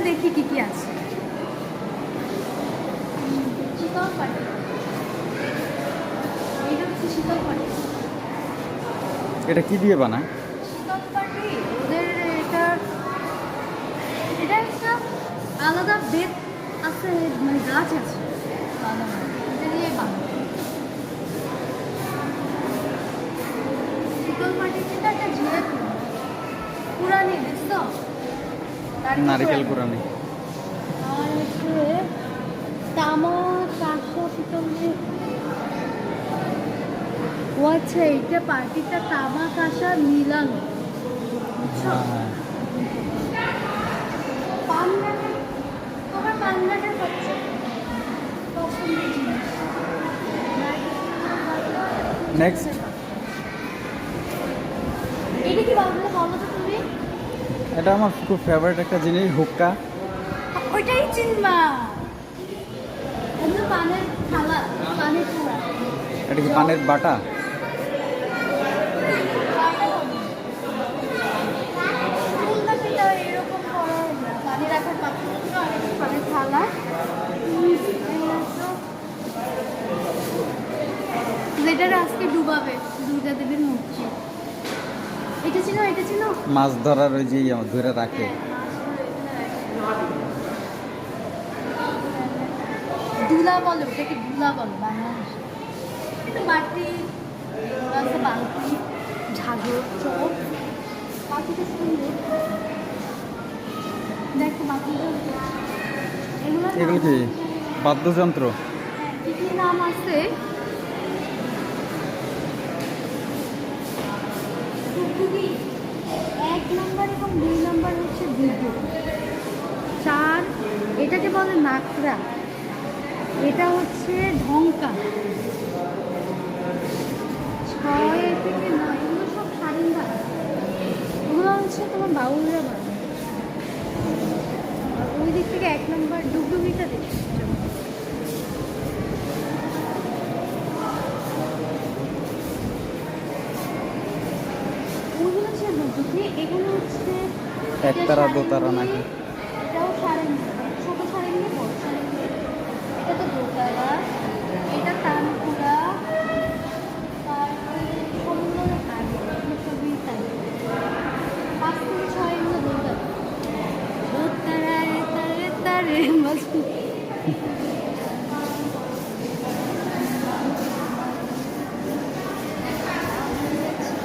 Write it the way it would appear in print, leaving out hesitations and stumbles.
দেখি কি কি আছে। শীতল পাটি, এটা হচ্ছে শীতল পাটি। এটা কি দিয়ে বানায়? শীতল পাটি ওদের এটা এটা একটা আলাদা বেত আছে, মানে গাছ আছে আলাদা, এটা দিয়ে বানায়। শীতল পাটি কিন্তু একটা জিরে পুরানি বুঝতো, নারিকেল কুড়ানি। আর হচ্ছে তামা কাঁসা পিতল দিয়ে। ও আচ্ছা, এইটা পার্টিটা তামা কাঁসা মিলানো, বুঝছো? হ্যাঁ, পান্ডাটা, তোমার পান্ডাটা হচ্ছে পছন্দের জিনিস। নেক্সট। এটা কি বলবো বলো তো তুমি? এটা আমার খুব ফেভারিট একটা জিনিস, হুক্কা। ওইটাই চিনবা, এটা পানের থালা, পানের থালা। এটা কি পানের বাটা? ফুলদানিটা এরকম করা না, পানি রাখার পাত্র আর একটা পানের থালা। যেটা আজকে ডুবাবে দুর্গা দেবীর মূর্তি। এটা ছিল, এটা ছিল মাছ ধরার ওই যে ধরে রাখে। দুলা বলো, ওটাকে দুলা বলো বাংলাদেশে। এটা বাটি আছে, বালতি, ঝাঁঝর, চোখ। বাটিটা সুন্দর, দেখো বাটিটা। এগুলো এগুলো কি বাদ্যযন্ত্র? কি কি নাম আছে? টুকটুকি 1 নম্বর এবং 2 নম্বর হচ্ছে দুটো। 4 এটাকে বলে নাকড়া, এটা হচ্ছে ঢংকা। 6 থেকে 9 এগুলো সব সারিন্দা, ওগুলো হচ্ছে তোমার বাউলরা বানায়। ওই দিক থেকে 1 নম্বর ডুগডুগিটা দেখছি। ওইগুলো হচ্ছে ডুগডুগি, এগুলো হচ্ছে একতারা দোতারা নাকি? এটাও সারেঙ্গি, ছোট সারেঙ্গি, বড় সারেঙ্গি। এটা তো দোতারা, এটা তানপুরা,